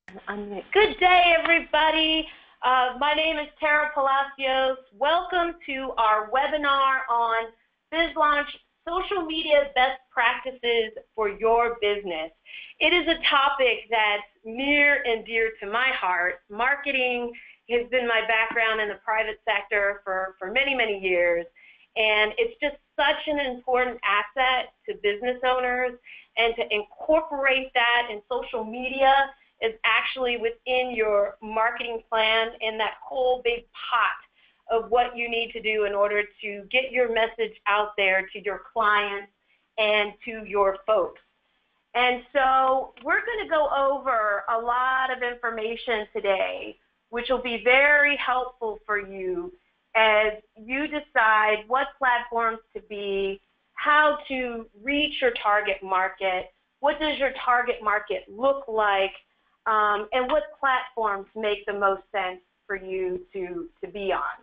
Good day, everybody. My name is Tara Palacios. Welcome to our webinar on BizLaunch Social Media Best Practices for Your Business. It is a topic that's near and dear to my heart. Marketing has been my background in the private sector for many, many years, and it's just such an important asset to business owners, and to incorporate that in social media is actually within your marketing plan in that whole big pot of what you need to do in order to get your message out there to your clients and to your folks. And so we're going to go over a lot of information today, which will be very helpful for you as you decide what platforms to be, how to reach your target market, what does your target market look like, and what platforms make the most sense for you to be on.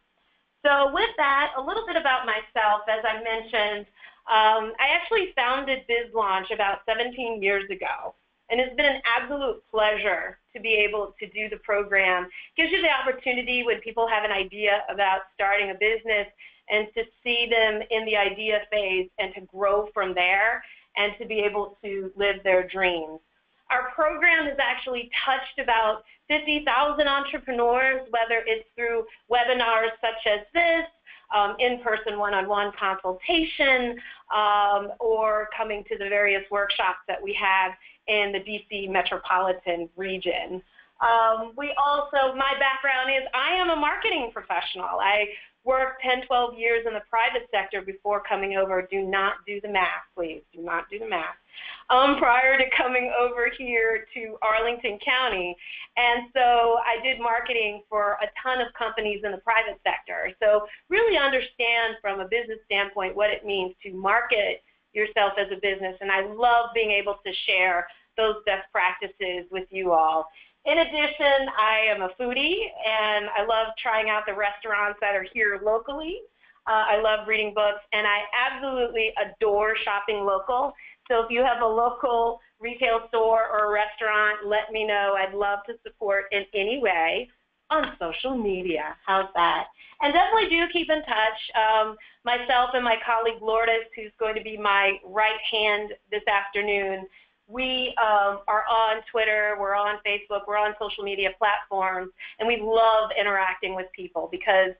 So with that, a little bit about myself. As I mentioned, I actually founded BizLaunch about 17 years ago, and it's been an absolute pleasure to be able to do the program. It gives you the opportunity when people have an idea about starting a business and to see them in the idea phase and to grow from there and to be able to live their dreams. Our program has actually touched about 50,000 entrepreneurs, whether it's through webinars such as this, in-person one-on-one consultation, or coming to the various workshops that we have in the DC metropolitan region. My background is I am a marketing professional. I worked 10, 12 years in the private sector before coming over. Do not do the math, please. Do not do the math. Prior to coming over here to Arlington County. And so I did marketing for a ton of companies in the private sector. So really understand from a business standpoint what it means to market yourself as a business. And I love being able to share those best practices with you all. In addition, I am a foodie, and I love trying out the restaurants that are here locally. I love reading books, and I absolutely adore shopping local. So if you have a local retail store or a restaurant, let me know. I'd love to support in any way on social media. How's that? And definitely do keep in touch. Myself and my colleague Lourdes, who's going to be my right hand this afternoon, we are on Twitter, we're on Facebook, we're on social media platforms, and we love interacting with people because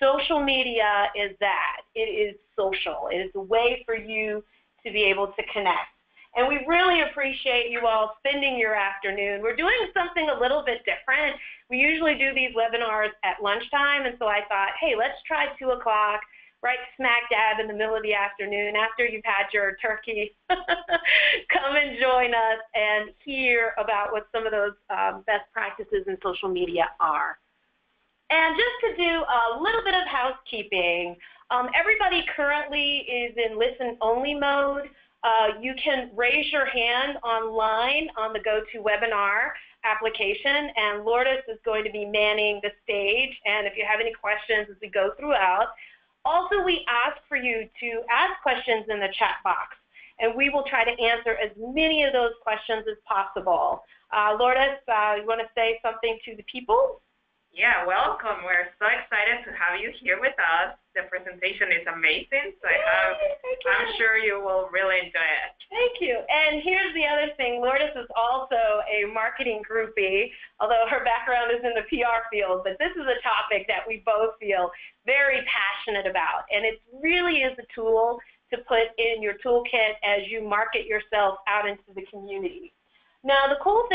social media is that. It is social. It is a way for you to be able to connect. And we really appreciate you all spending your afternoon. We're doing something a little bit different. We usually do these webinars at lunchtime, and so I thought, hey, let's try 2 o'clock, right smack dab in the middle of the afternoon after you've had your turkey. Come and join us and hear about what some of those best practices in social media are. And just to do a little bit of housekeeping, everybody currently is in listen-only mode. You can raise your hand online on the GoToWebinar application, and Lourdes is going to be manning the stage. And if you have any questions as we go throughout, also we ask for you to ask questions in the chat box, and we will try to answer as many of those questions as possible. Lourdes, you want to say something to the people? Yeah, welcome. We're so excited to have you here with us. The presentation is amazing, so I'm sure you will really enjoy it. Thank you. And here's the other thing. Lourdes is also a marketing groupie, although her background is in the PR field, but this is a topic that we both feel very passionate about, and it really is a tool to put in your toolkit as you market yourself out into the community. Now, the cool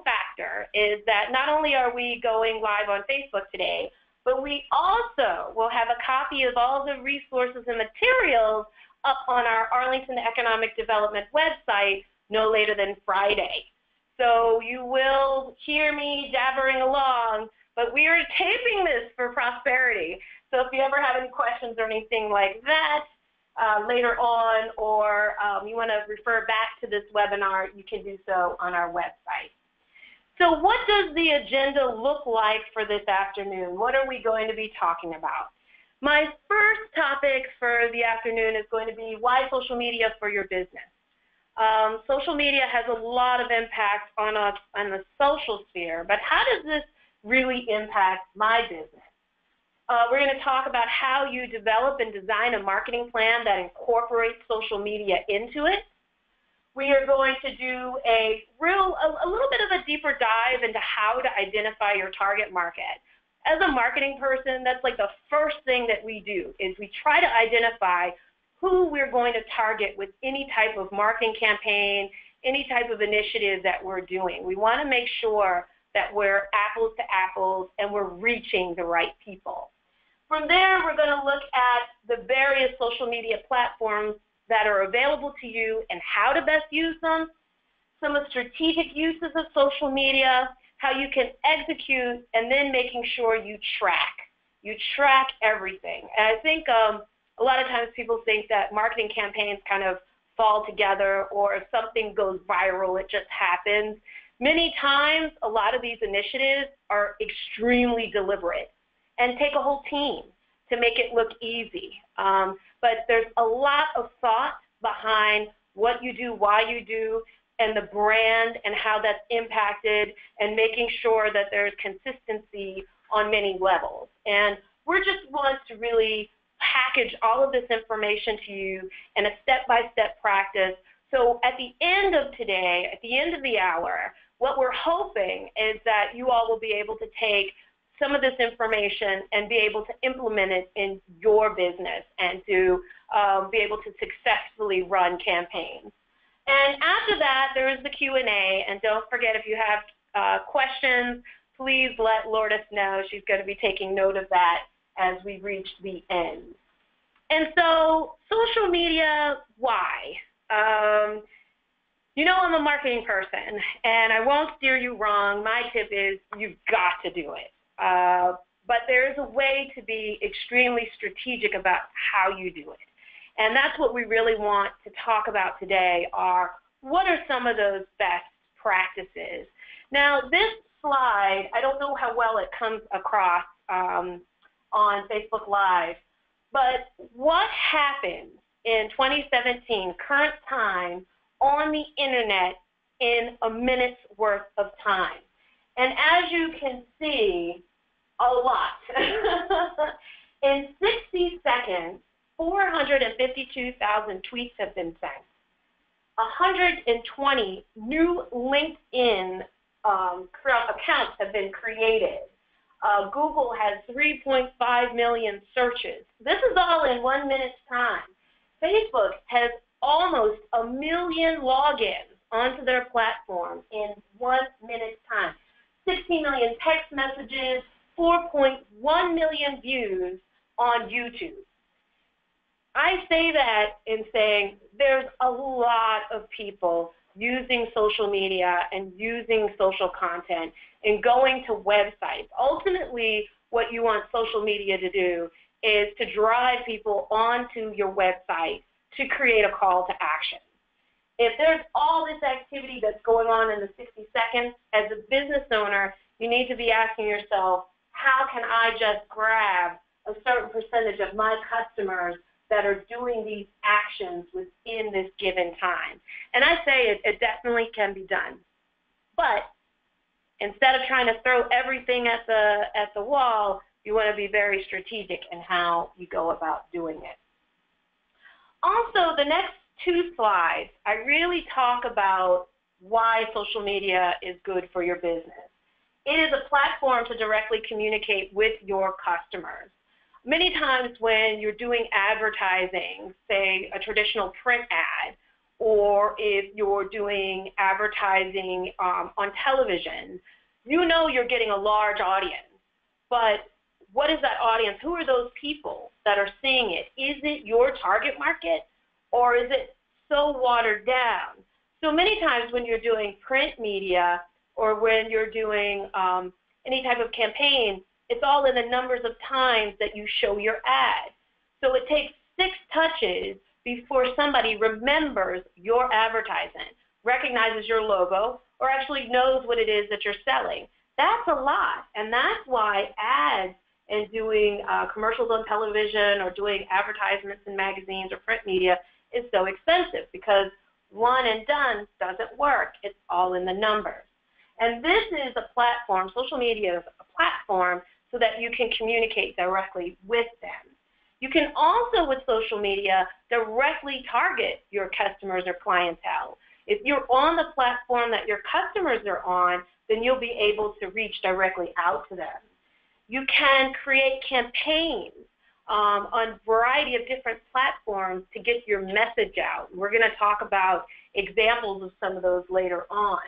factor is that not only are we going live on Facebook today, but we also will have a copy of all the resources and materials up on our Arlington Economic Development website no later than Friday. So you will hear me jabbering along, but we are taping this for prosperity. So if you ever have any questions or anything like that, later on, or you want to refer back to this webinar, you can do so on our website. So what does the agenda look like for this afternoon? What are we going to be talking about? My first topic for the afternoon is going to be why social media for your business. Social media has a lot of impact on the social sphere, but how does this really impact my business? We're going to talk about how you develop and design a marketing plan that incorporates social media into it. We are going to do a little bit of a deeper dive into how to identify your target market. As a marketing person, that's like the first thing that we do is we try to identify who we're going to target with any type of marketing campaign, any type of initiative that we're doing. We want to make sure that we're apples to apples and we're reaching the right people. From there, we're going to look at the various social media platforms that are available to you and how to best use them, some of the strategic uses of social media, how you can execute, and then making sure you track. You track everything. And I think a lot of times people think that marketing campaigns kind of fall together, or if something goes viral, it just happens. Many times, a lot of these initiatives are extremely deliberate and take a whole team to make it look easy. But there's a lot of thought behind what you do, why you do, and the brand and how that's impacted, and making sure that there's consistency on many levels. And we're just want to really package all of this information to you in a step-by-step practice. So at the end of today, at the end of the hour, what we're hoping is that you all will be able to take some of this information and be able to implement it in your business and to be able to successfully run campaigns. And after that, there is the Q&A, and don't forget, if you have questions, please let Lourdes know. She's going to be taking note of that as we reach the end. And so, social media, why? You know I'm a marketing person, and I won't steer you wrong. My tip is you've got to do it. But there is a way to be extremely strategic about how you do it. And that's what we really want to talk about today, are what are some of those best practices. Now, this slide, I don't know how well it comes across on Facebook Live, but what happens in 2017, current time, on the internet in a minute's worth of time? And as you can see, a lot. In 60 seconds, 452,000 tweets have been sent. 120 new LinkedIn accounts have been created. Google has 3.5 million searches. This is all in 1 minute's time. Facebook has almost 1 million logins onto their platform in 1 minute's time. 60 million text messages, 4.1 million views on YouTube. I say that in saying there's a lot of people using social media and using social content and going to websites. Ultimately, what you want social media to do is to drive people onto your website to create a call to action. If there's all this activity that's going on in the 60 seconds, as a business owner, you need to be asking yourself, how can I just grab a certain percentage of my customers that are doing these actions within this given time? And I say it definitely can be done. But instead of trying to throw everything at the wall, you want to be very strategic in how you go about doing it. Also, the next two slides, I really talk about why social media is good for your business. It is a platform to directly communicate with your customers. Many times when you're doing advertising, say a traditional print ad, or if you're doing advertising on television, you know you're getting a large audience. But what is that audience? Who are those people that are seeing it? Is it your target market, or is it so watered down? So many times when you're doing print media or when you're doing any type of campaign, it's all in the numbers of times that you show your ad. So it takes 6 touches before somebody remembers your advertisement, recognizes your logo, or actually knows what it is that you're selling. That's a lot, and that's why ads and doing commercials on television or doing advertisements in magazines or print media is so expensive, because One and done doesn't work. It's all in the numbers. And this is a platform, social media is a platform so that you can communicate directly with them. You can also, with social media, directly target your customers or clientele. If you're on the platform that your customers are on, then you'll be able to reach directly out to them. You can create campaigns on a variety of different platforms to get your message out. We're going to talk about examples of some of those later on.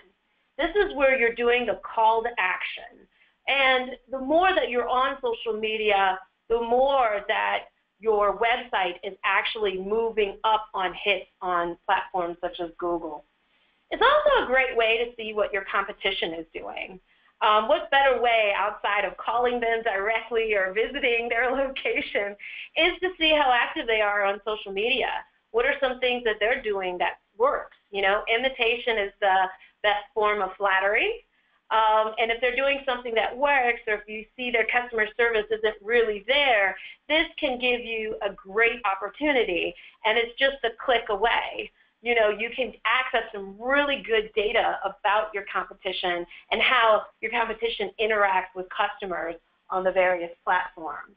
This is where you're doing the call to action. And the more that you're on social media, the more that your website is actually moving up on hits on platforms such as Google. It's also a great way to see what your competition is doing. What better way outside of calling them directly or visiting their location is to see how active they are on social media. What are some things that they're doing that works? You know, imitation is the best form of flattery. And if they're doing something that works, or if you see their customer service isn't really there, this can give you a great opportunity, and it's just a click away. You know, you can access some really good data about your competition and how your competition interacts with customers on the various platforms.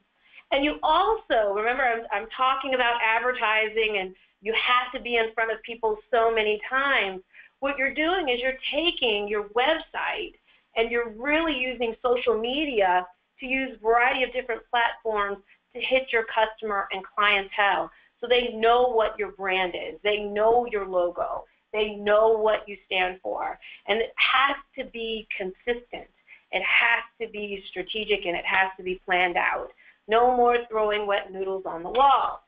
And you also, remember I'm talking about advertising and you have to be in front of people so many times. What you're doing is you're taking your website and you're really using social media to use a variety of different platforms to hit your customer and clientele. So they know what your brand is. They know your logo. They know what you stand for. And it has to be consistent. It has to be strategic, and it has to be planned out. No more throwing wet noodles on the wall.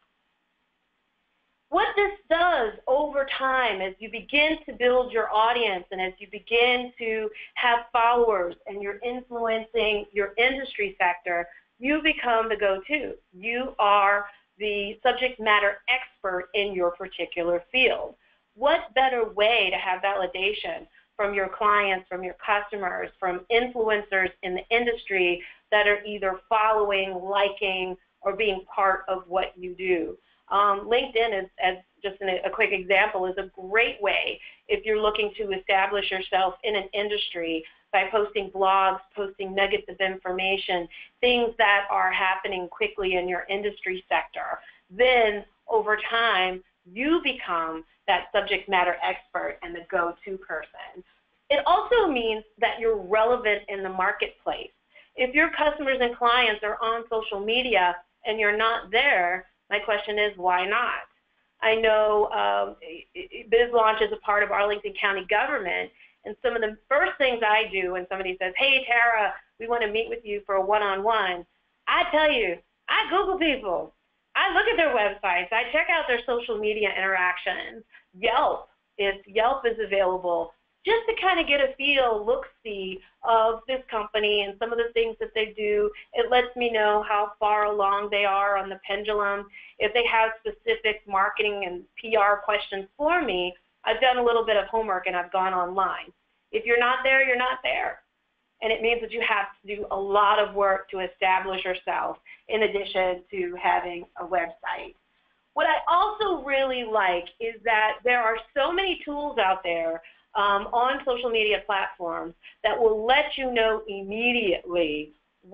What this does over time as you begin to build your audience and as you begin to have followers and you're influencing your industry sector, you become the go-to. You are the subject matter expert in your particular field. What better way to have validation from your clients, from your customers, from influencers in the industry that are either following, liking, or being part of what you do? LinkedIn, is, as just a quick example, is a great way if you're looking to establish yourself in an industry by posting blogs, posting nuggets of information, things that are happening quickly in your industry sector. Then, over time, you become that subject matter expert and the go-to person. It also means that you're relevant in the marketplace. If your customers and clients are on social media and you're not there, my question is, why not? I know BizLaunch is a part of Arlington County government, and some of the first things I do when somebody says, hey, Tara, we want to meet with you for a one-on-one, I tell you, I Google people. I look at their websites. I check out their social media interactions. Yelp, if Yelp is available, just to kind of get a feel, look-see of this company and some of the things that they do. It lets me know how far along they are on the pendulum. If they have specific marketing and PR questions for me, I've done a little bit of homework and I've gone online. If you're not there, you're not there. And it means that you have to do a lot of work to establish yourself in addition to having a website. What I also really like is that there are so many tools out there on social media platforms that will let you know immediately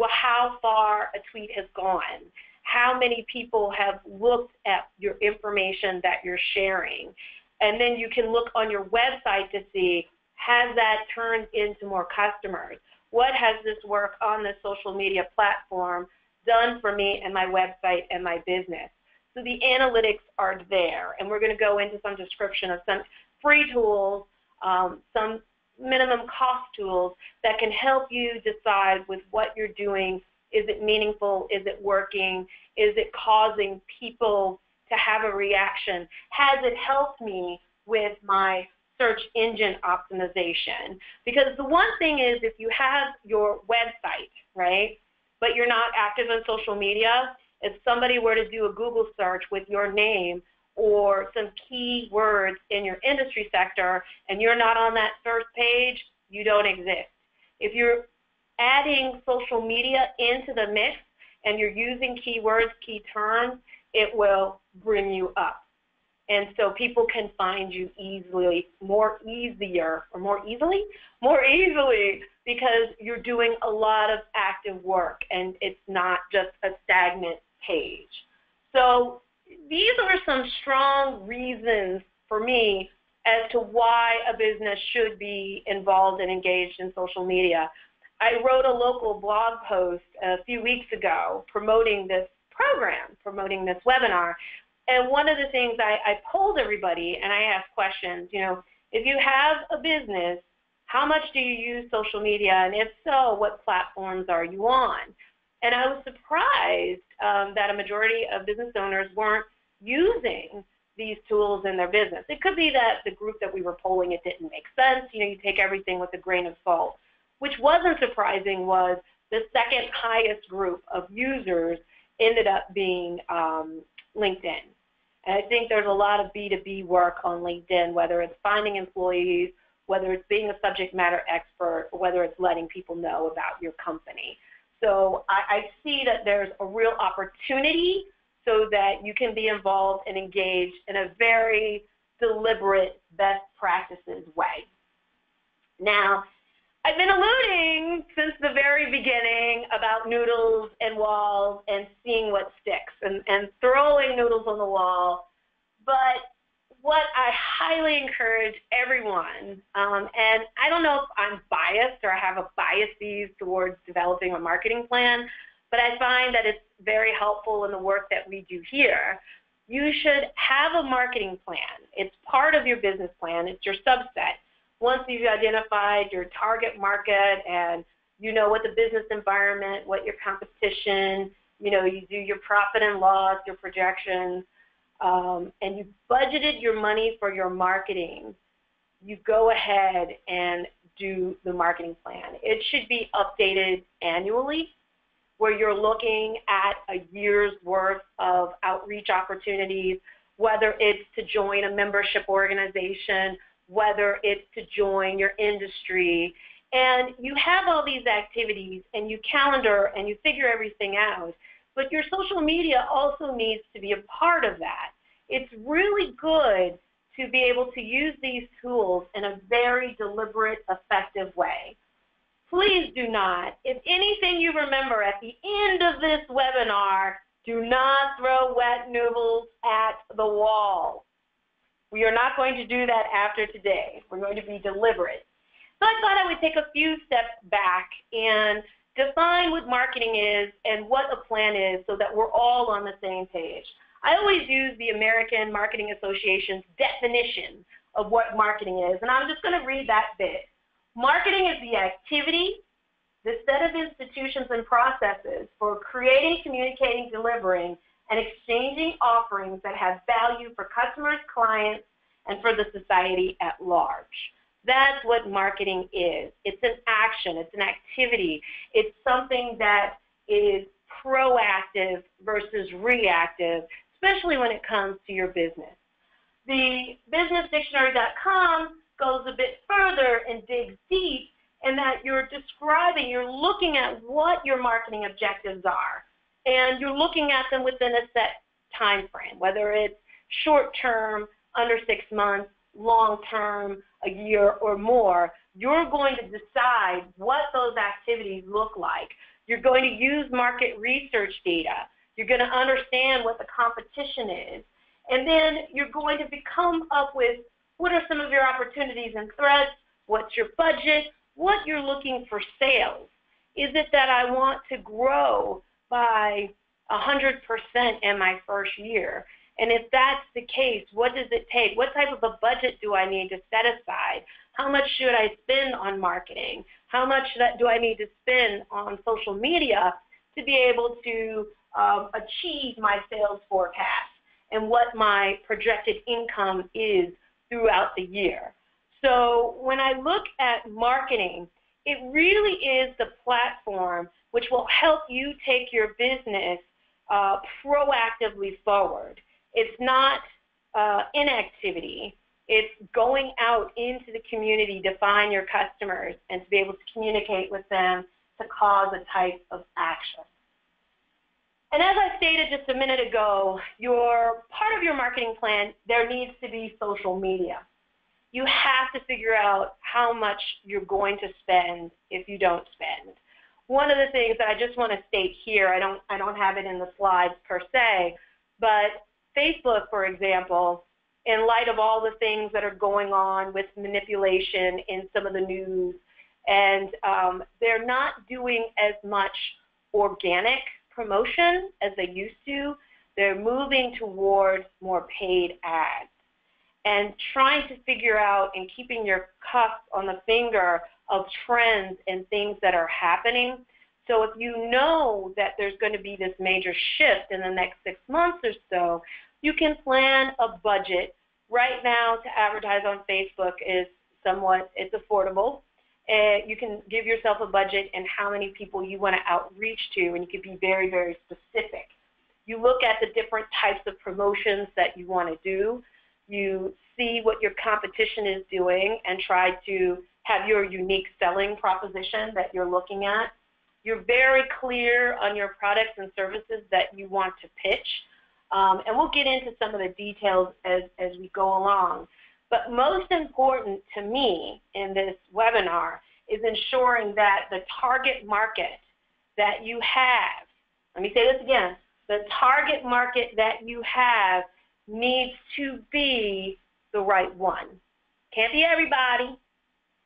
how far a tweet has gone, how many people have looked at your information that you're sharing. And then you can look on your website to see, has that turned into more customers? What has this work on the social media platform done for me and my website and my business? So the analytics are there, and we're going to go into some description of some free tools, some minimum cost tools that can help you decide with what you're doing. Is it meaningful? Is it working? Is it causing people to have a reaction? Has it helped me with my search engine optimization? Because the one thing is, if you have your website, right, but you're not active on social media, if somebody were to do a Google search with your name or some key words in your industry sector and you're not on that first page, you don't exist. If you're adding social media into the mix and you're using keywords, key terms, it will bring you up. And so people can find you more easily because you're doing a lot of active work and it's not just a stagnant page. So these are some strong reasons for me as to why a business should be involved and engaged in social media. I wrote a local blog post a few weeks ago promoting this program, promoting this webinar. And one of the things I polled everybody, and I asked questions, if you have a business, how much do you use social media? And if so, what platforms are you on? And I was surprised that a majority of business owners weren't using these tools in their business. It could be that the group that we were polling, it didn't make sense. You take everything with a grain of salt. Which wasn't surprising was the second highest group of users ended up being LinkedIn. And I think there's a lot of B2B work on LinkedIn, whether it's finding employees, whether it's being a subject matter expert, or whether it's letting people know about your company. So I see that there's a real opportunity so that you can be involved and engaged in a very deliberate best practices way. Now, I've been alluding since the very beginning about noodles and walls and seeing what sticks and throwing noodles on the wall. But what I highly encourage everyone, and I don't know if I'm biased or I have a bias towards developing a marketing plan, but I find that it's very helpful in the work that we do here. You should have a marketing plan. It's part of your business plan. It's your subset. Once you've identified your target market and you know what the business environment, what your competition, you do your profit and loss, your projections, and you budgeted your money for your marketing, you go ahead and do the marketing plan. It should be updated annually, where you're looking at a year's worth of outreach opportunities, whether it's to join a membership organization, whether it's to join your industry. And you have all these activities and you calendar and you figure everything out, but your social media also needs to be a part of that. It's really good to be able to use these tools in a very deliberate, effective way. Please do not, if anything you remember at the end of this webinar, do not throw wet noodles at the wall. We are not going to do that after today. We're going to be deliberate. So I thought I would take a few steps back and define what marketing is and what a plan is so that we're all on the same page. I always use the American Marketing Association's definition of what marketing is, and I'm just going to read that bit. Marketing is the activity, the set of institutions and processes for creating, communicating, delivering, and exchanging offerings that have value for customers, clients, and for the society at large. That's what marketing is. It's an action. It's an activity. It's something that is proactive versus reactive, especially when it comes to your business. The businessdictionary.com goes a bit further and digs deep in that you're looking at what your marketing objectives are. And you're looking at them within a set time frame, whether it's short-term, under 6 months, long-term, a year or more. You're going to decide what those activities look like. You're going to use market research data. You're going to understand what the competition is. And then you're going to come up with what are some of your opportunities and threats, what's your budget, what you're looking for sales. Is it that I want to grow by 100% in my first year? And if that's the case, what does it take? What type of a budget do I need to set aside? How much should I spend on marketing? How much do I need to spend on social media to be able to achieve my sales forecast and what my projected income is throughout the year? So when I look at marketing, it really is the platform which will help you take your business proactively forward. It's not inactivity. It's going out into the community to find your customers and to be able to communicate with them to cause a type of action. And as I stated just a minute ago, part of your marketing plan, there needs to be social media. You have to figure out how much you're going to spend if you don't spend. One of the things that I just want to state here, I don't have it in the slides per se, but Facebook, for example, in light of all the things that are going on with manipulation in some of the news, and they're not doing as much organic promotion as they used to. They're moving towards more paid ads and trying to figure out and keeping your cuff on the finger of trends and things that are happening. So if you know that there's going to be this major shift in the next 6 months or so, you can plan a budget. Right now to advertise on Facebook is it's affordable. You can give yourself a budget and how many people you want to outreach to, and you can be very, very specific. You look at the different types of promotions that you want to do. You see what your competition is doing and try to have your unique selling proposition that you're looking at. You're very clear on your products and services that you want to pitch. And we'll get into some of the details as we go along. But most important to me in this webinar is ensuring that the target market that you have, let me say this again, the target market that you have needs to be the right one. Can't be everybody.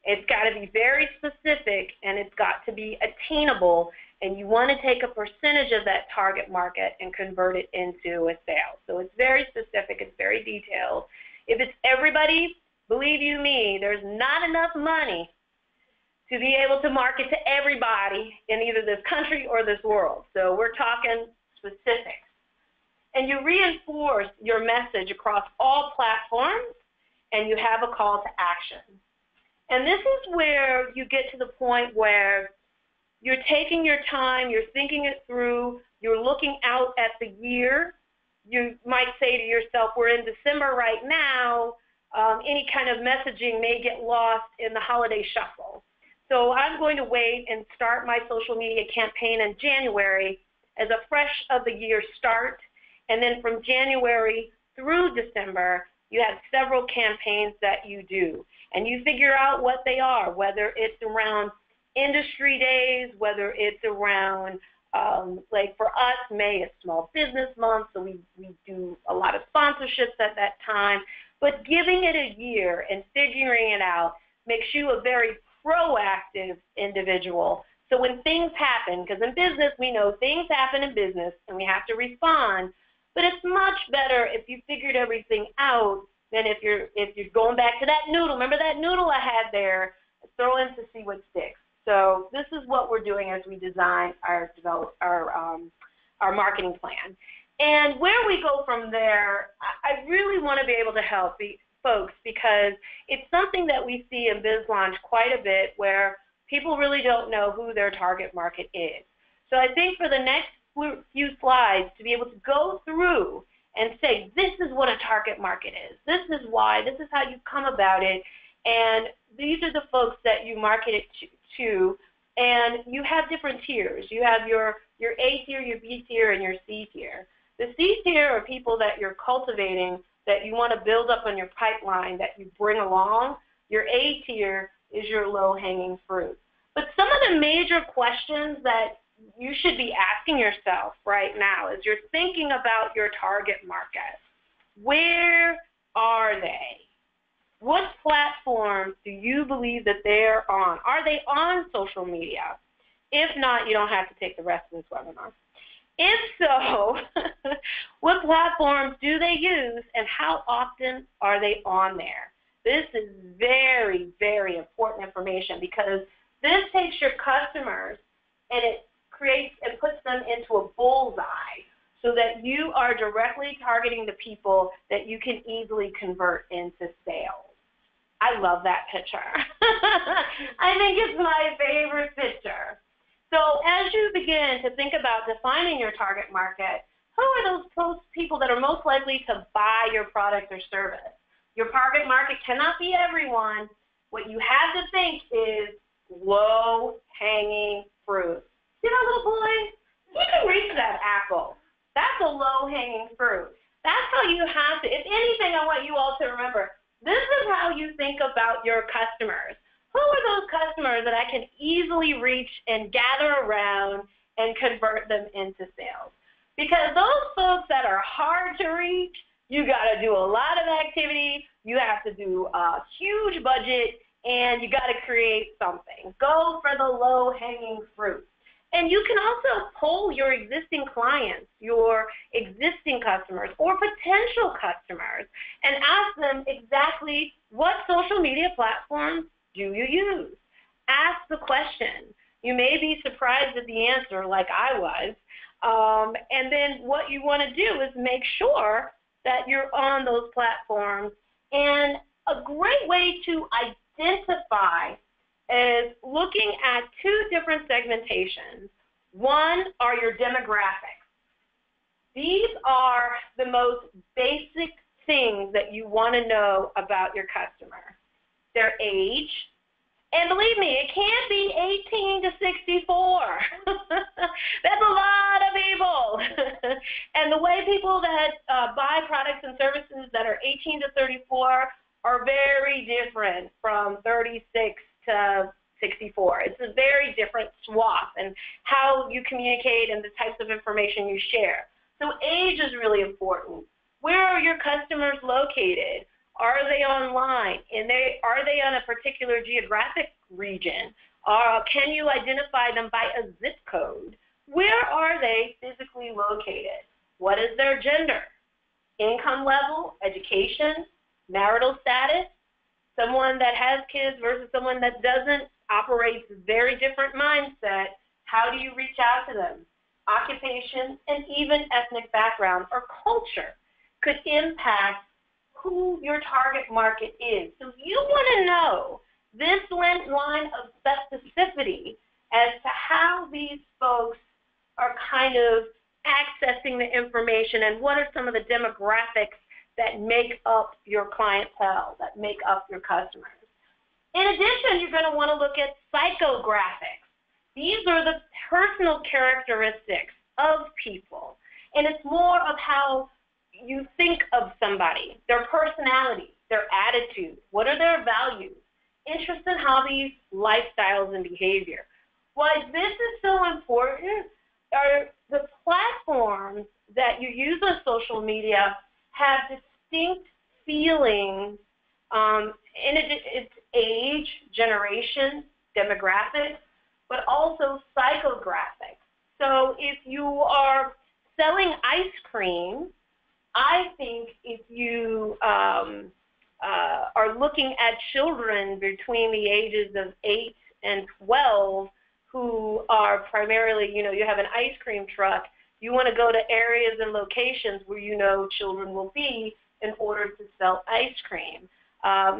It's got to be very specific, and it's got to be attainable, and you want to take a percentage of that target market and convert it into a sale. So it's very specific, it's very detailed. If it's everybody, believe you me, there's not enough money to be able to market to everybody in either this country or this world. So we're talking specifics. And you reinforce your message across all platforms, and you have a call to action. And this is where you get to the point where you're taking your time, you're thinking it through, you're looking out at the year. You might say to yourself, we're in December right now, any kind of messaging may get lost in the holiday shuffle. So I'm going to wait and start my social media campaign in January as a fresh of the year start. And then from January through December, you have several campaigns that you do. And you figure out what they are, whether it's around industry days, whether it's around, like for us, May is Small Business Month, so we do a lot of sponsorships at that time. But giving it a year and figuring it out makes you a very proactive individual. So when things happen, because in business we know things happen in business and we have to respond, but it's much better if you figured everything out than if you're going back to that noodle. Remember that noodle I had there? Throw in to see what sticks. So this is what we're doing as we design our marketing plan. And where we go from there, I really want to be able to help folks because it's something that we see in BizLaunch quite a bit where people really don't know who their target market is. So I think for the next few slides to be able to go through and say, this is what a target market is. This is why. This is how you come about it. And these are the folks that you market it to. And you have different tiers. You have your A tier, your B tier, and your C tier. The C tier are people that you're cultivating that you want to build up on your pipeline that you bring along. Your A tier is your low-hanging fruit. But some of the major questions that you should be asking yourself right now as you're thinking about your target market, where are they? What platforms do you believe that they're on? Are they on social media? If not, you don't have to take the rest of this webinar. If so, what platforms do they use and how often are they on there? This is very, very important information because this takes your customers and it creates and puts them into a bullseye so that you are directly targeting the people that you can easily convert into sales. I love that picture. I think it's my favorite picture. So as you begin to think about defining your target market, who are those people that are most likely to buy your product or service? Your target market cannot be everyone. What you have to think is low-hanging fruit. See that little boy You can reach that apple. That's a low-hanging fruit. That's how you have to, if anything, I want you all to remember, this is how you think about your customers. Who are those customers that I can easily reach and gather around and convert them into sales? Because those folks that are hard to reach, you got to do a lot of activity, you have to do a huge budget, and you got to create something. Go for the low-hanging fruit. And you can also poll your existing clients, your existing customers, or potential customers, and ask them exactly what social media platforms do you use. Ask the question. You may be surprised at the answer, like I was. And then what you want to do is make sure that you're on those platforms. And a great way to identify is looking at two different segmentations. One are your demographics. These are the most basic things that you want to know about your customer. Their age, and believe me, it can't be 18 to 64. That's a lot of people. And the way people that buy products and services that are 18 to 34 are very different from 36 to 64. It's a very different swath and how you communicate and the types of information you share. So age is really important. Where are your customers located? Are they online? And are they on a particular geographic region? Can you identify them by a zip code? Where are they physically located? What is their gender? Income level, education, marital status? Someone that has kids versus someone that doesn't operates a very different mindset. How do you reach out to them? Occupation and even ethnic background or culture could impact who your target market is. So you want to know this line of specificity as to how these folks are kind of accessing the information and what are some of the demographics that make up your clientele, that make up your customers. In addition, you're going to want to look at psychographics. These are the personal characteristics of people, and it's more of how you think of somebody, their personality, their attitude, what are their values, interests and hobbies, lifestyles, and behavior. Why this is so important are the platforms that you use on social media have distinct feelings, and it's age, generation, demographics, but also psychographics. So if you are selling ice cream, I think if you are looking at children between the ages of 8 and 12 who are primarily, you have an ice cream truck, you want to go to areas and locations where you know children will be in order to sell ice cream.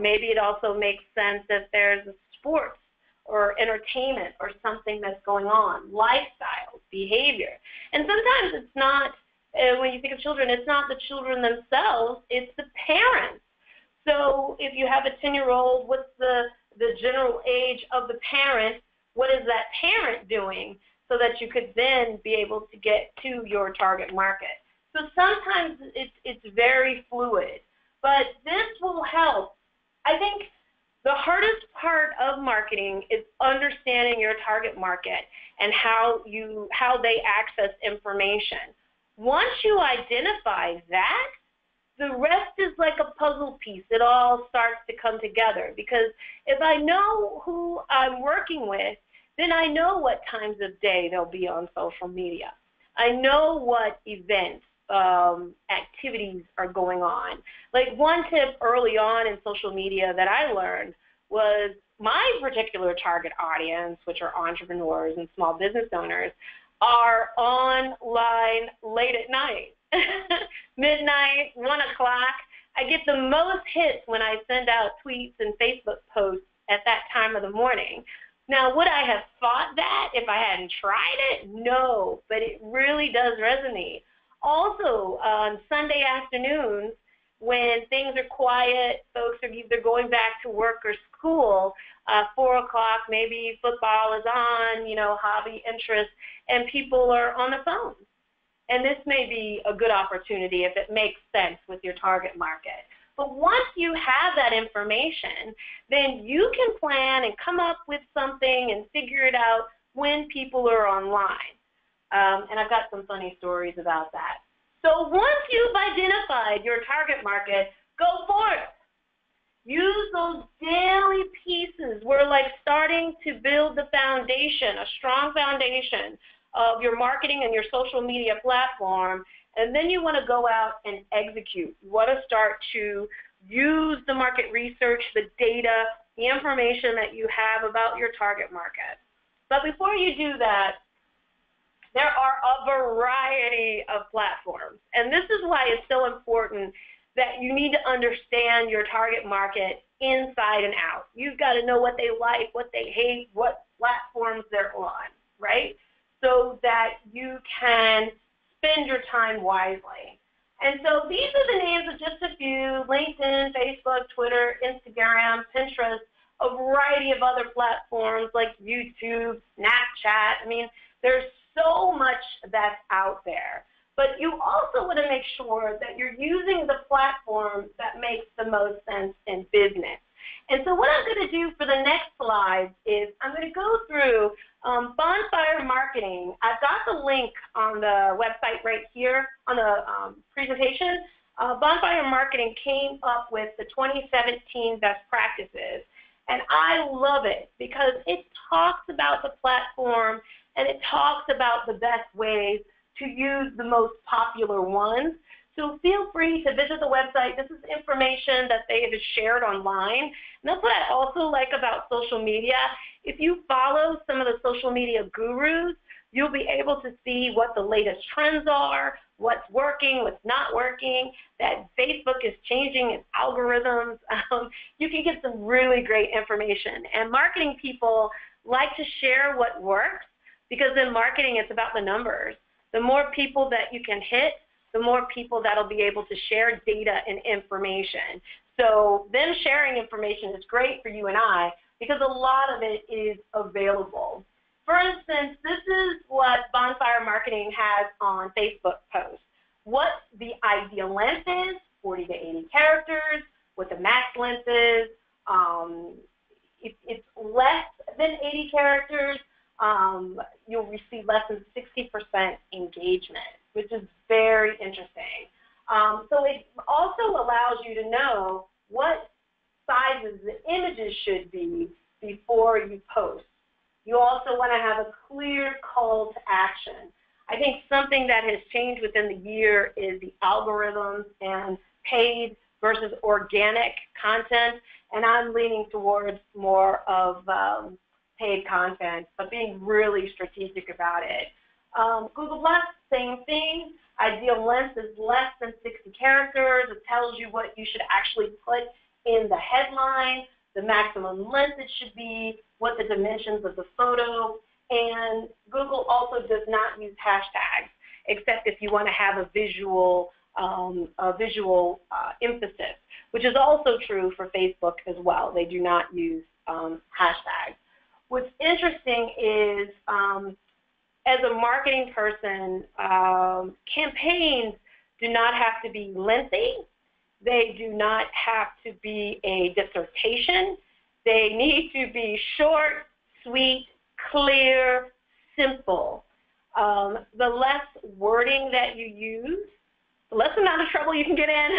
Maybe it also makes sense if there's a sports or entertainment or something that's going on, lifestyle, behavior. And sometimes it's not, when you think of children, it's not the children themselves, it's the parents. So if you have a 10-year-old, what's the general age of the parent? What is that parent doing so that you could then be able to get to your target market? So sometimes it's very fluid, but this will help. I think the hardest part of marketing is understanding your target market and how they access information. Once you identify that, the rest is like a puzzle piece. It all starts to come together because if I know who I'm working with, then I know what times of day they'll be on social media. I know what events, activities are going on. Like one tip early on in social media that I learned was my particular target audience, which are entrepreneurs and small business owners, are online late at night. Midnight, 1 o'clock. I get the most hits when I send out tweets and Facebook posts at that time of the morning. Now, would I have thought that if I hadn't tried it? No, but it really does resonate. Also, on Sunday afternoons, when things are quiet, folks are either going back to work or school, 4 o'clock, maybe football is on, hobby interest, and people are on the phone. And this may be a good opportunity if it makes sense with your target market. But once you have that information, then you can plan and come up with something and figure it out when people are online. And I've got some funny stories about that. So once you've identified your target market, go for it. Use those daily pieces. We're like starting to build the foundation, a strong foundation of your marketing and your social media platform, and then you want to go out and execute. You want to start to use the market research, the data, the information that you have about your target market. But before you do that, there are a variety of platforms, and this is why it's so important that you need to understand your target market inside and out. You've got to know what they like, what they hate, what platforms they're on, right? So that you can spend your time wisely. And so these are the names of just a few: LinkedIn, Facebook, Twitter, Instagram, Pinterest, a variety of other platforms like YouTube, Snapchat. I mean, there's so much that's out there. But you also want to make sure that you're using the platform that makes the most sense in business. And so what I'm going to do for the next slide is I'm going to go through Bonfire Marketing. I've got the link on the website right here on the presentation. Bonfire Marketing came up with the 2017 best practices. And I love it because it talks about the platform and it talks about the best ways to use the most popular ones. So feel free to visit the website. This is information that they have shared online. And that's what I also like about social media. If you follow some of the social media gurus, you'll be able to see what the latest trends are, what's working, what's not working, that Facebook is changing its algorithms. You can get some really great information. And marketing people like to share what works because in marketing it's about the numbers. The more people that you can hit, the more people that'll be able to share data and information. So them sharing information is great for you and I because a lot of it is available. For instance, this is what Bonfire Marketing has on Facebook posts. What the ideal length is, 40 to 80 characters, what the max length is. If it's less than 80 characters, you'll receive less than 60% engagement, which is very interesting. So it also allows you to know what sizes the images should be before you post. You also want to have a clear call to action. I think something that has changed within the year is the algorithms and paid versus organic content, and I'm leaning towards more of paid content, but being really strategic about it. Google Plus, same thing. Ideal length is less than 60 characters. It tells you what you should actually put in the headline, the maximum length it should be, what the dimensions of the photo, and Google also does not use hashtags, except if you want to have a visual emphasis, which is also true for Facebook as well. They do not use hashtags. What's interesting is, as a marketing person, campaigns do not have to be lengthy. They do not have to be a dissertation. They need to be short, sweet, clear, simple. The less wording that you use, the less amount of trouble you can get in.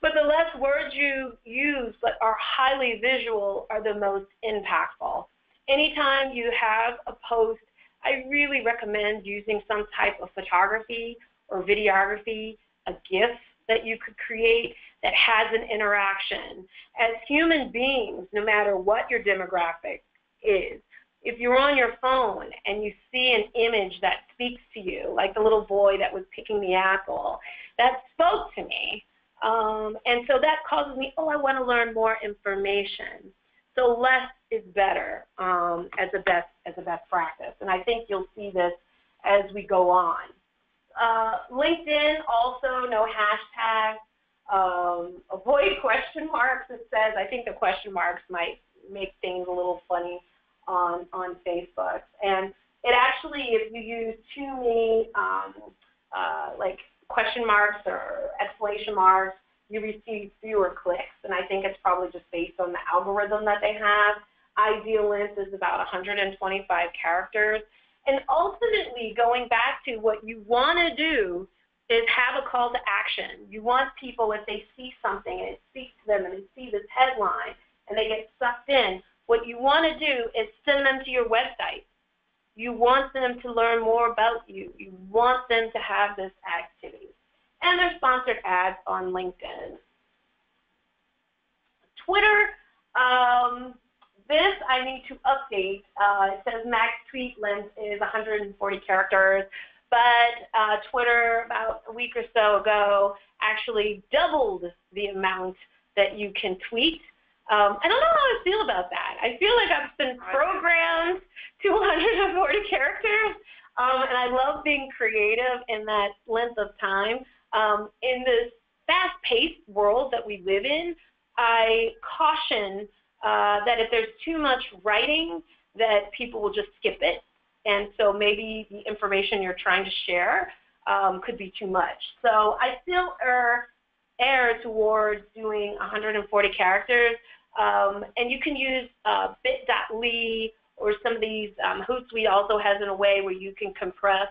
But the less words you use but are highly visual are the most impactful. Anytime you have a post, I really recommend using some type of photography or videography, a GIF that you could create that has an interaction. As human beings, no matter what your demographic is, if you're on your phone and you see an image that speaks to you, like the little boy that was picking the apple, that spoke to me. And so that causes me, I want to learn more information. So less is better as a best practice. And I think you'll see this as we go on. LinkedIn, also no hashtags. Avoid question marks, it says. I think the question marks might make things a little funny on Facebook. And it actually, if you use too many like question marks or exclamation marks, you receive fewer clicks. And I think it's probably just based on the algorithm that they have. Ideal length is about 125 characters. And ultimately, going back to what you want to do is have a call to action. You want people, if they see something and it speaks to them and they see this headline and they get sucked in, what you want to do is send them to your website. You want them to learn more about you. You want them to have this activity. And there's sponsored ads on LinkedIn. Twitter, this I need to update. It says max tweet length is 140 characters, but Twitter about a week or so ago actually doubled the amount that you can tweet. I don't know how I feel about that. I feel like I've been programmed to 140 characters, and I love being creative in that length of time. In this fast-paced world that we live in, I caution that if there's too much writing, that people will just skip it. And so maybe the information you're trying to share could be too much. So I still err towards doing 140 characters. And you can use bit.ly or some of these. Hootsuite also has in a way where you can compress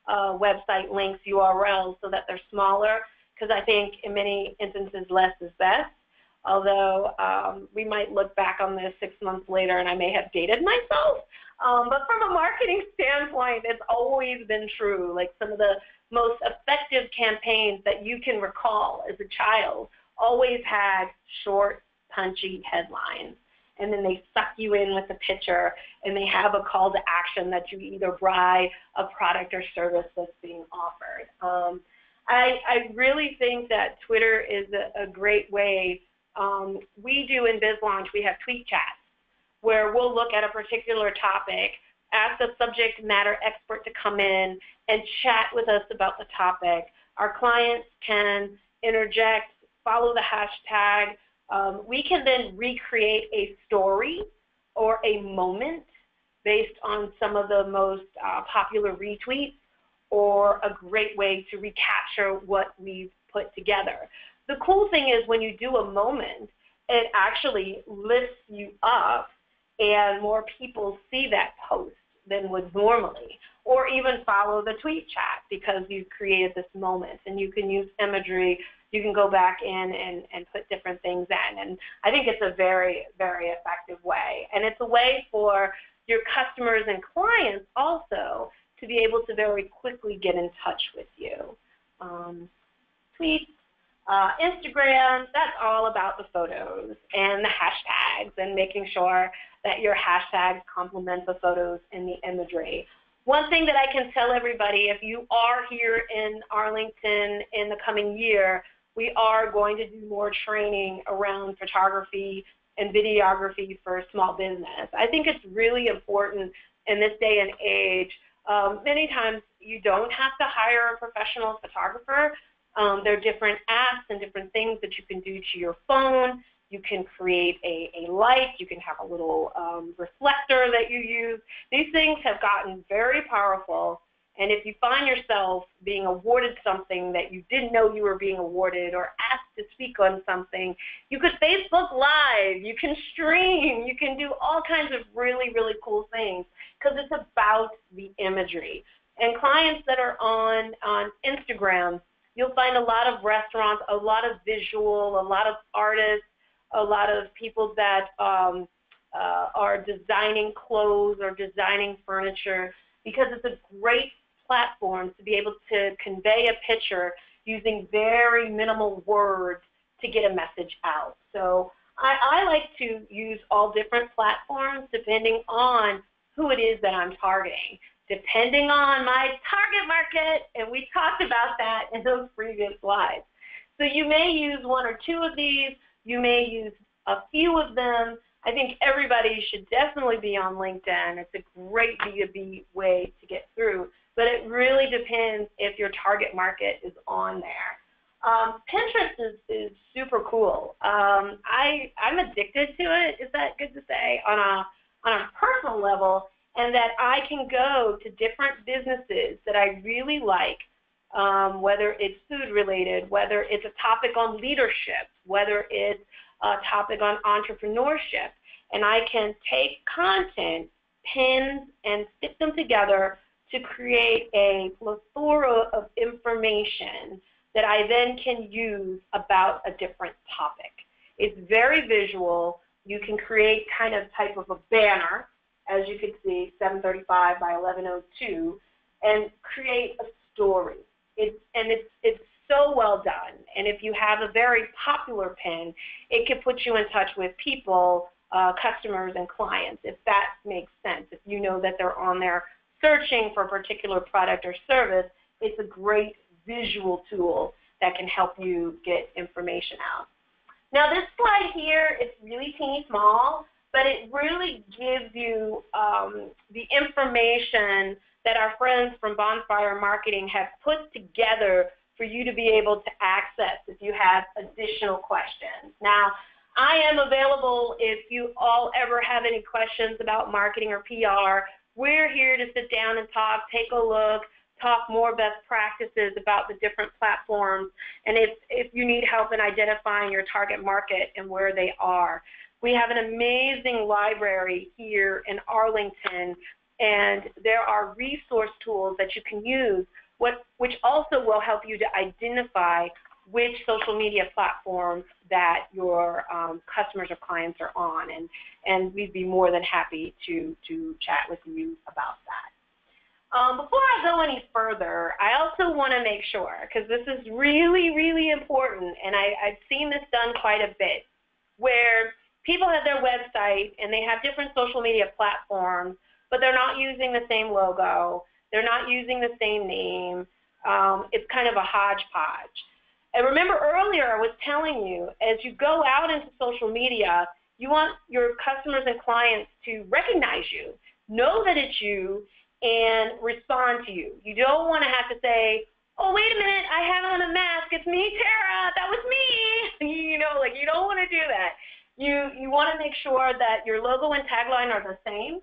website links, URLs, so that they're smaller, because I think in many instances less is best. Although we might look back on this 6 months later and I may have dated myself. But from a marketing standpoint, it's always been true. Like some of the most effective campaigns that you can recall as a child always had short, punchy headlines. And then they suck you in with a picture and they have a call to action that you either buy a product or service that's being offered. I really think that Twitter is a great way. We do in BizLaunch, we have tweet chats where we'll look at a particular topic, ask a subject matter expert to come in and chat with us about the topic. Our clients can interject, follow the hashtag. We can then recreate a story or a moment based on some of the most popular retweets, or a great way to recapture what we've put together. The cool thing is when you do a moment, it actually lifts you up and more people see that post than would normally, or even follow the tweet chat because you've created this moment. And you can use imagery. You can go back in and put different things in. And I think it's a very, very effective way. And it's a way for your customers and clients also to be able to very quickly get in touch with you. Tweets. Instagram, that's all about the photos and the hashtags and making sure that your hashtags complement the photos and the imagery. One thing that I can tell everybody, if you are here in Arlington in the coming year, we are going to do more training around photography and videography for small business. I think it's really important in this day and age. Many times you don't have to hire a professional photographer. There are different apps and different things that you can do to your phone. You can create a light. You can have a little reflector that you use. These things have gotten very powerful. And if you find yourself being awarded something that you didn't know you were being awarded, or asked to speak on something, you could Facebook Live. You can stream. You can do all kinds of really, really cool things because it's about the imagery. And clients that are on Instagram, you'll find a lot of restaurants, a lot of visual, a lot of artists, a lot of people that are designing clothes or designing furniture, because it's a great platform to be able to convey a picture using very minimal words to get a message out. So I like to use all different platforms depending on who it is that I'm targeting, depending on my target market, and we talked about that in those previous slides. So you may use one or two of these, you may use a few of them. I think everybody should definitely be on LinkedIn. It's a great B2B way to get through. but it really depends if your target market is on there. Pinterest is super cool. I'm addicted to it. Is that good to say? On a personal level, and that I can go to different businesses that I really like, whether it's food related, whether it's a topic on leadership, whether it's a topic on entrepreneurship, and I can take content, pins, and stick them together to create a plethora of information that I then can use about a different topic. It's very visual. You can create kind of type of a banner, as you can see, 735 by 1102, and create a story. It's so well done. And if you have a very popular pin, it can put you in touch with people, customers and clients, if that makes sense. If you know that they're on there searching for a particular product or service, it's a great visual tool that can help you get information out. Now this slide here, it's really teeny small, but it really gives you the information that our friends from Bonfire Marketing have put together for you to be able to access if you have additional questions. Now, I am available if you all ever have any questions about marketing or PR. We're here to sit down and talk, take a look, talk more best practices about the different platforms, and if you need help in identifying your target market and where they are. We have an amazing library here in Arlington, and there are resource tools that you can use, which also will help you to identify which social media platforms that your customers or clients are on, and we'd be more than happy to chat with you about that. Before I go any further, I also want to make sure, because this is really, really important, and I've seen this done quite a bit, where people have their website and they have different social media platforms, but they're not using the same logo, they're not using the same name. It's kind of a hodgepodge. And remember earlier I was telling you, as you go out into social media, you want your customers and clients to recognize you, know that it's you, and respond to you. You don't want to have to say, oh, wait a minute, I have on a mask, it's me, Tara, that was me. You know, like, you don't want to do that. You want to make sure that your logo and tagline are the same,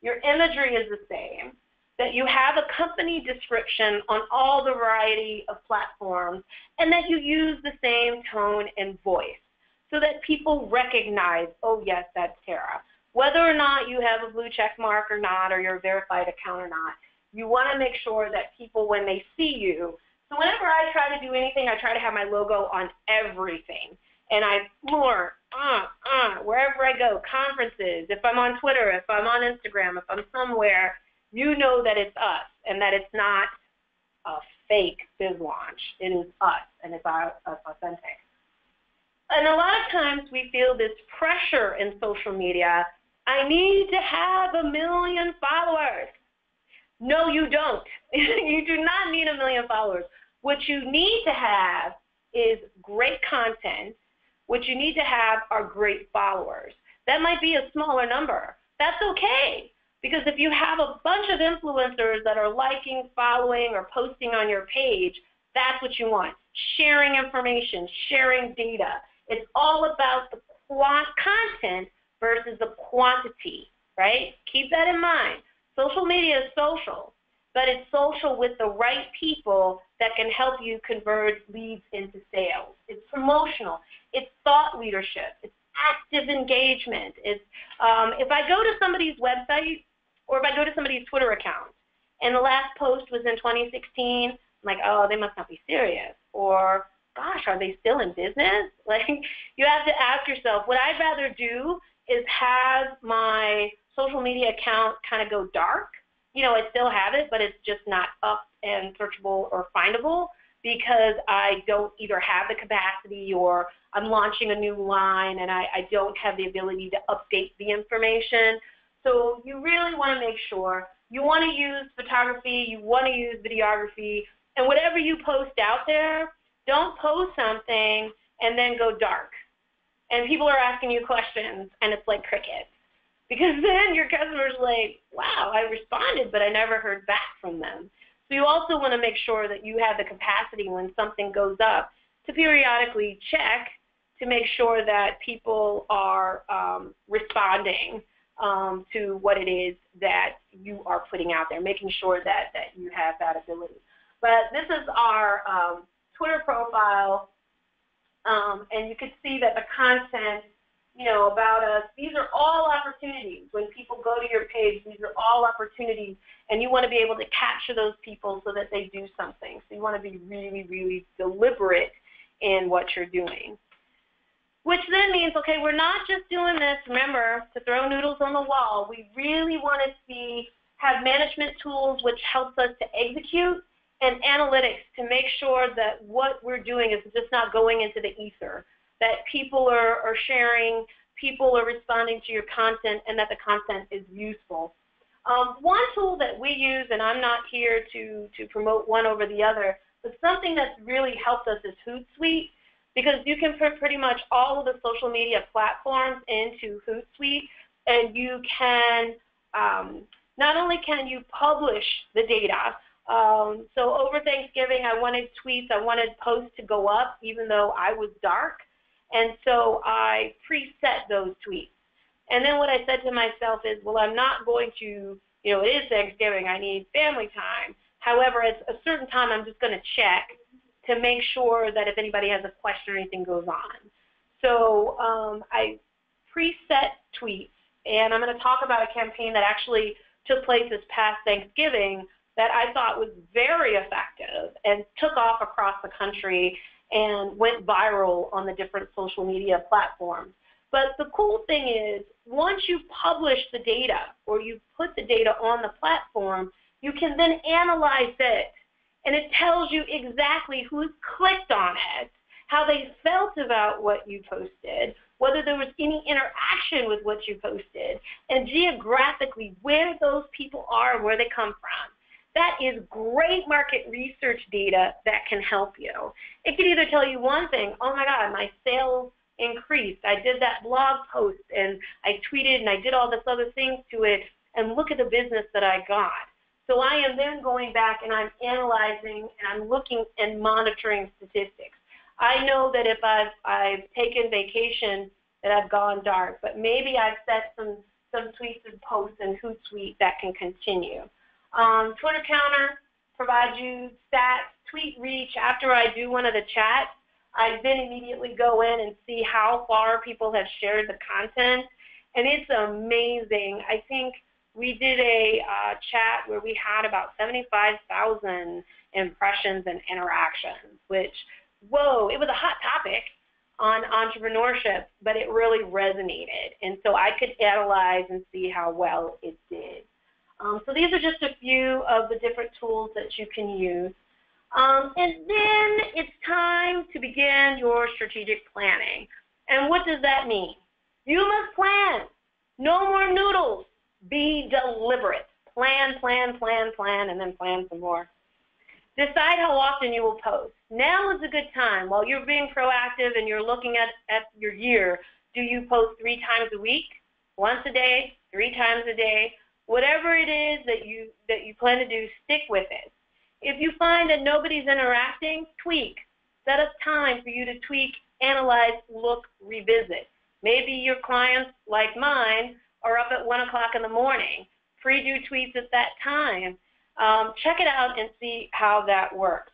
your imagery is the same, that you have a company description on all the variety of platforms, and that you use the same tone and voice so that people recognize, oh, yes, that's Tara. Whether or not you have a blue check mark or not, or you're a verified account or not, you want to make sure that people, when they see you, so whenever I try to do anything, I try to have my logo on everything. And wherever I go, conferences, if I'm on Twitter, if I'm on Instagram, if I'm somewhere, you know that it's us and that it's not a fake BizLaunch. It is us, and it's authentic. And a lot of times we feel this pressure in social media, I need to have 1 million followers. No, you don't. You do not need 1 million followers. What you need to have is great content. What you need to have are great followers. That might be a smaller number. That's okay, because if you have a bunch of influencers that are liking, following, or posting on your page, that's what you want. Sharing information, sharing data. It's all about the content versus the quantity, right? Keep that in mind. Social media is social, but it's social with the right people that can help you convert leads into sales. It's promotional. It's thought leadership. It's active engagement. It's if I go to somebody's website or if I go to somebody's Twitter account and the last post was in 2016, I'm like, oh, they must not be serious. Or, gosh, are they still in business? Like, you have to ask yourself, what I'd rather do is have my social media account kind of go dark. You know, I still have it, but it's just not up and searchable or findable because I don't either have the capacity or I'm launching a new line and I don't have the ability to update the information. So you really want to make sure you want to use photography, you want to use videography, and whatever you post out there, don't post something and then go dark. And people are asking you questions and it's like crickets. Because then your customer's like, wow, I responded, but I never heard back from them. So you also want to make sure that you have the capacity when something goes up to periodically check to make sure that people are responding to what it is that you are putting out there, making sure that you have that ability. But this is our Twitter profile, and you can see that the content, about us, these are all opportunities. When people go to your page, these are all opportunities, and you want to be able to capture those people so that they do something. So you want to be really, really deliberate in what you're doing. Which then means, okay, we're not just doing this, remember, to throw noodles on the wall. We really want to have management tools which helps us to execute, and analytics to make sure that what we're doing is just not going into the ether, that people are sharing, people are responding to your content, and that the content is useful. One tool that we use, and I'm not here to promote one over the other, but something that's really helped us is Hootsuite, because you can put pretty much all of the social media platforms into Hootsuite, and you can, not only can you publish the data, so over Thanksgiving I wanted tweets, I wanted posts to go up even though I was dark, and so I preset those tweets. And then what I said to myself is, well, I'm not going to, it is Thanksgiving, I need family time. However, at a certain time I'm just going to check to make sure that if anybody has a question or anything goes on. So I preset tweets, and I'm going to talk about a campaign that actually took place this past Thanksgiving that I thought was very effective and took off across the country and went viral on the different social media platforms. But the cool thing is, once you publish the data or you put the data on the platform, you can then analyze it, and it tells you exactly who's clicked on it, how they felt about what you posted, whether there was any interaction with what you posted, and geographically where those people are and where they come from. That is great market research data that can help you. It can either tell you one thing, oh my God, my sales increased, I did that blog post and I tweeted and I did all this other things to it, and look at the business that I got. So I am then going back and I'm analyzing and I'm looking and monitoring statistics. I know that if I've taken vacation that I've gone dark, but maybe I've set some tweets and posts in Hootsuite that can continue. Twitter Counter provides you stats, tweet reach. After I do one of the chats, I then immediately go in and see how far people have shared the content, and it's amazing. I think we did a chat where we had about 75,000 impressions and interactions, which, whoa, it was a hot topic on entrepreneurship, but it really resonated. And so I could analyze and see how well it did. So these are just a few of the different tools that you can use. And then it's time to begin your strategic planning. And what does that mean? You must plan. No more noodles. Be deliberate. Plan, plan, plan, plan, and then plan some more. Decide how often you will post. Now is a good time. While you're being proactive and you're looking at your year, do you post 3 times a week, once a day, 3 times a day? Whatever it is that you plan to do, stick with it. If you find that nobody's interacting, tweak. Set up time for you to tweak, analyze, look, revisit. Maybe your clients, like mine, are up at 1 o'clock in the morning. Pre-do tweets at that time. Check it out and see how that works.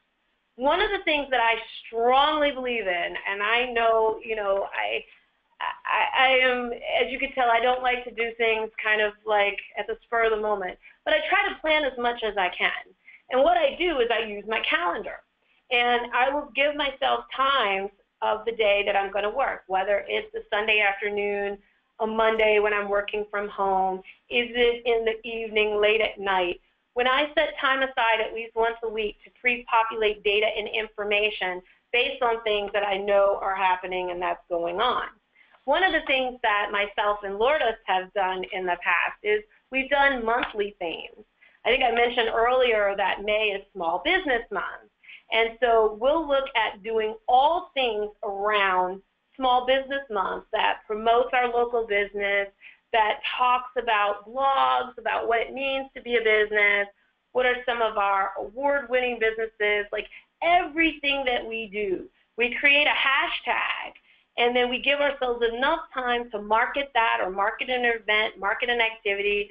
One of the things that I strongly believe in, and I know, I am, as you can tell, I don't like to do things kind of like at the spur of the moment, but I try to plan as much as I can. And what I do is I use my calendar, and I will give myself times of the day that I'm going to work, whether it's a Sunday afternoon, a Monday when I'm working from home, is it in the evening, late at night. When I set time aside at least once a week to pre-populate data and information based on things that I know are happening and that's going on. One of the things that myself and Lourdes have done in the past is we've done monthly themes. I think I mentioned earlier that May is Small Business Month. And so we'll look at doing all things around Small Business Month that promotes our local business, that talks about blogs, about what it means to be a business, What are some of our award-winning businesses? Like everything that we do, we create a hashtag, and then we give ourselves enough time to market that or market an event, market an activity,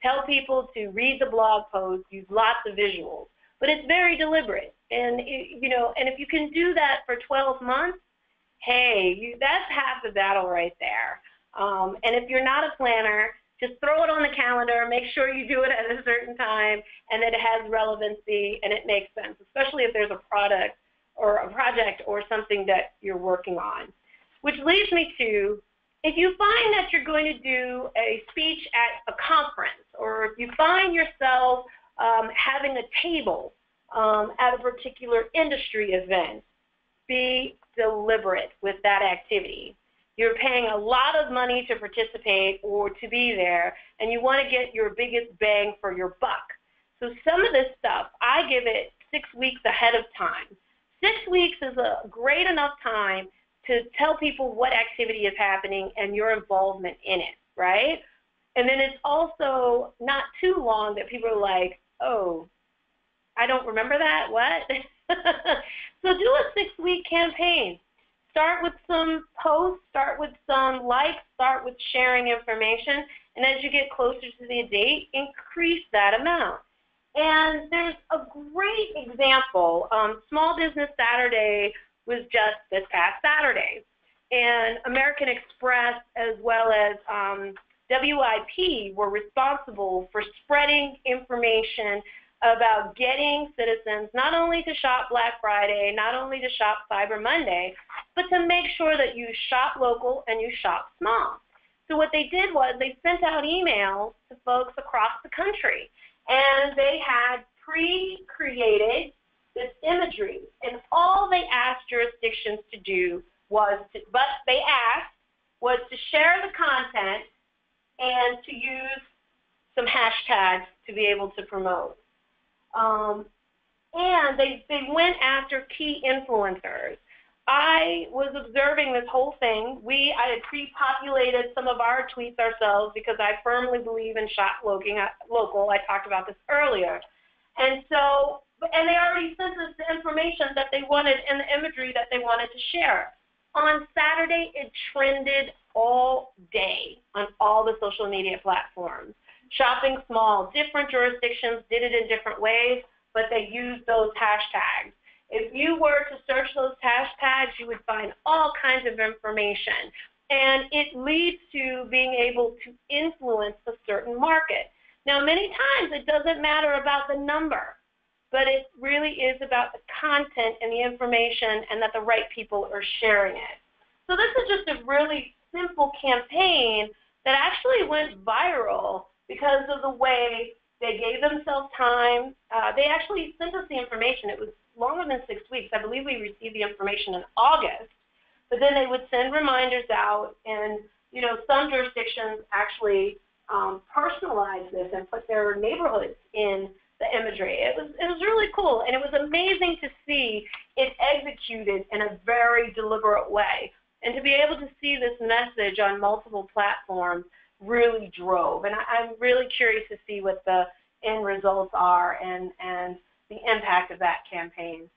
tell people to read the blog post, use lots of visuals. But it's very deliberate. And, and if you can do that for 12 months, hey, that's half the battle right there. And if you're not a planner, just throw it on the calendar, make sure you do it at a certain time, and that it has relevancy and it makes sense, especially if there's a product or a project or something that you're working on. Which leads me to, if you find that you're going to do a speech at a conference, or if you find yourself having a table at a particular industry event, be deliberate with that activity. You're paying a lot of money to participate or to be there, and you want to get your biggest bang for your buck. So some of this stuff, I give it 6 weeks ahead of time. 6 weeks is a great enough time to tell people what activity is happening and your involvement in it, right? And then it's also not too long that people are like, oh, I don't remember that, what? So do a 6-week campaign. Start with some posts, start with some likes, start with sharing information, and as you get closer to the date, increase that amount. And there's a great example. Small Business Saturday was just this past Saturday, and American Express as well as WIP were responsible for spreading information about getting citizens not only to shop Black Friday, not only to shop Cyber Monday, but to make sure that you shop local and you shop small. So what they did was they sent out emails to folks across the country, and they had pre-created this imagery, and all they asked jurisdictions to do was to share the content and to use some hashtags to be able to promote. And they went after key influencers. I was observing this whole thing. I had pre-populated some of our tweets ourselves because I firmly believe in shop local. I talked about this earlier. And they already sent us the information that they wanted and the imagery that they wanted to share. On Saturday, it trended all day on all the social media platforms. Shopping small, different jurisdictions did it in different ways, but they used those hashtags. If you were to search those hashtags, you would find all kinds of information. And it leads to being able to influence a certain market. Now, many times it doesn't matter about the number, but it really is about the content and the information and that the right people are sharing it. So this is just a really simple campaign that actually went viral because of the way they gave themselves time. They actually sent us the information. It was longer than 6 weeks. I believe we received the information in August. But then they would send reminders out, and some jurisdictions actually personalized this and put their neighborhoods in the imagery. It was really cool, and it was amazing to see it executed in a very deliberate way. And to be able to see this message on multiple platforms really drove. And I'm really curious to see what the end results are and the impact of that campaign.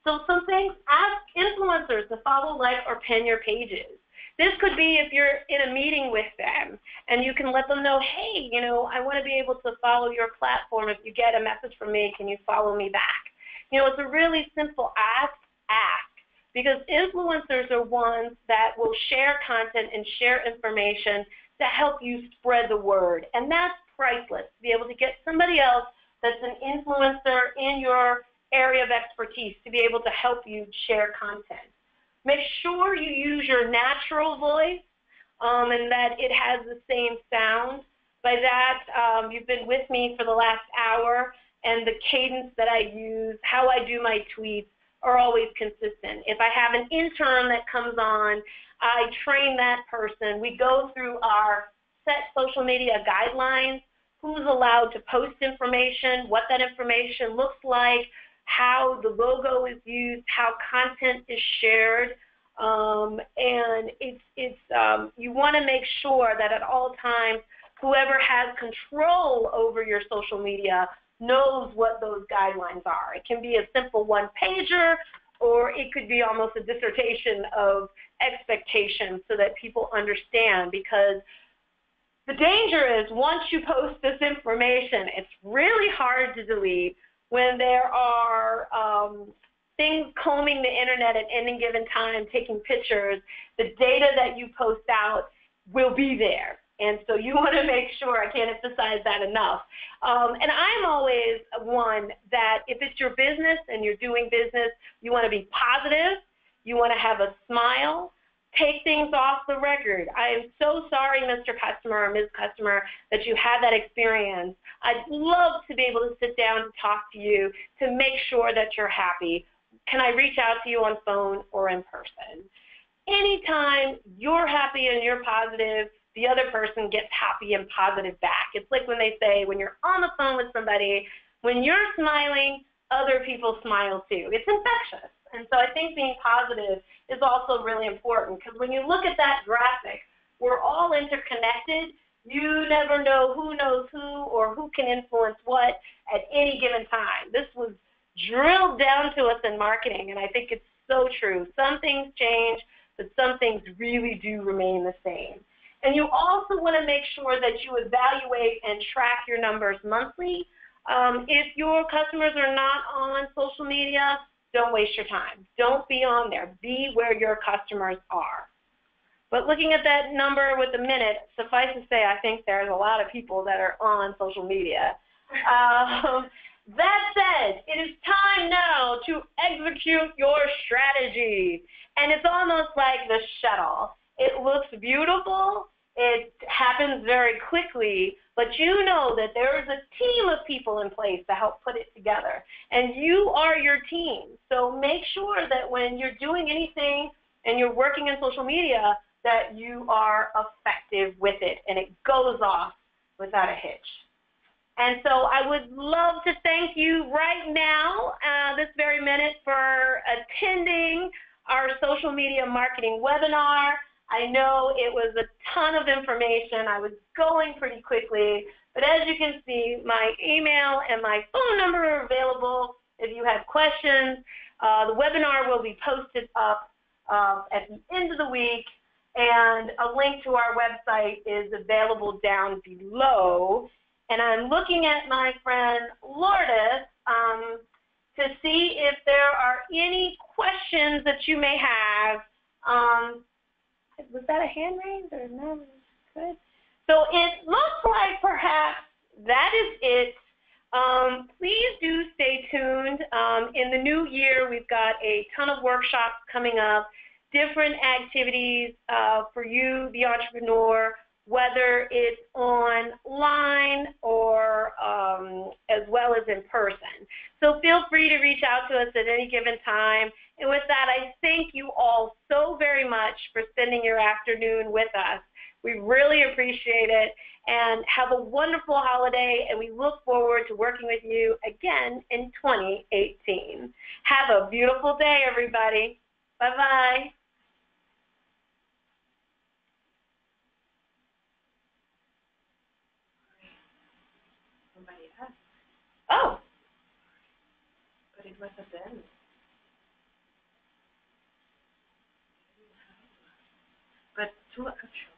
So some things, ask influencers to follow, like, or pin your pages. This could be if you're in a meeting with them and you can let them know, hey, I want to be able to follow your platform. If you get a message from me, can you follow me back? It's a really simple ask, because influencers are ones that will share content and share information to help you spread the word. And that's priceless, to be able to get somebody else that's an influencer in your area of expertise to be able to help you share content. Make sure you use your natural voice and that it has the same sound. By that, you've been with me for the last hour, and the cadence that I use, how I do my tweets, are always consistent. If I have an intern that comes on, I train that person. We go through our set social media guidelines, who's allowed to post information, what that information looks like, how the logo is used, how content is shared, and you want to make sure that at all times whoever has control over your social media knows what those guidelines are. It can be a simple one-pager, or it could be almost a dissertation of expectations so that people understand, because the danger is once you post this information, it's really hard to delete when there are things combing the internet at any given time, taking pictures. The data that you post out will be there. And so you want to make sure, I can't emphasize that enough. And I'm always one that if it's your business and you're doing business, you want to be positive, you want to have a smile, take things off the record. I am so sorry, Mr. Customer or Ms. Customer, that you had that experience. I'd love to be able to sit down and talk to you to make sure that you're happy. Can I reach out to you on phone or in person? Anytime you're happy and you're positive, the other person gets happy and positive back. It's like when they say when you're on the phone with somebody, when you're smiling, other people smile too. It's infectious. And so I think being positive is also really important, because when you look at that graphic, we're all interconnected. You never know who knows who or who can influence what at any given time. This was drilled down to us in marketing, and I think it's so true. Some things change, but some things really do remain the same. And you also want to make sure that you evaluate and track your numbers monthly. If your customers are not on social media, don't waste your time. Don't be on there. Be where your customers are. But looking at that number with a minute, suffice to say, I think there's a lot of people that are on social media. That said, it is time now to execute your strategy. And it's almost like the shuttle. It looks beautiful. It happens very quickly, but you know that there is a team of people in place to help put it together, and you are your team. So make sure that when you're doing anything and you're working in social media, that you are effective with it and it goes off without a hitch. And so I would love to thank you right now, this very minute, for attending our social media marketing webinar. I know it was a ton of information. I was going pretty quickly, but as you can see, my email and my phone number are available if you have questions. The webinar will be posted up at the end of the week, and a link to our website is available down below. And I'm looking at my friend Lourdes to see if there are any questions that you may have. Was that a hand raise or no? Good. So it looks like perhaps that is it. Please do stay tuned. In the new year, we've got a ton of workshops coming up, different activities for you, the entrepreneur, whether it's online or as well as in person. So feel free to reach out to us at any given time. And with that, I thank you all so very much for spending your afternoon with us. We really appreciate it, and have a wonderful holiday, and we look forward to working with you again in 2018. Have a beautiful day, everybody. Bye-bye. Oh, but it was at the end. But two actually.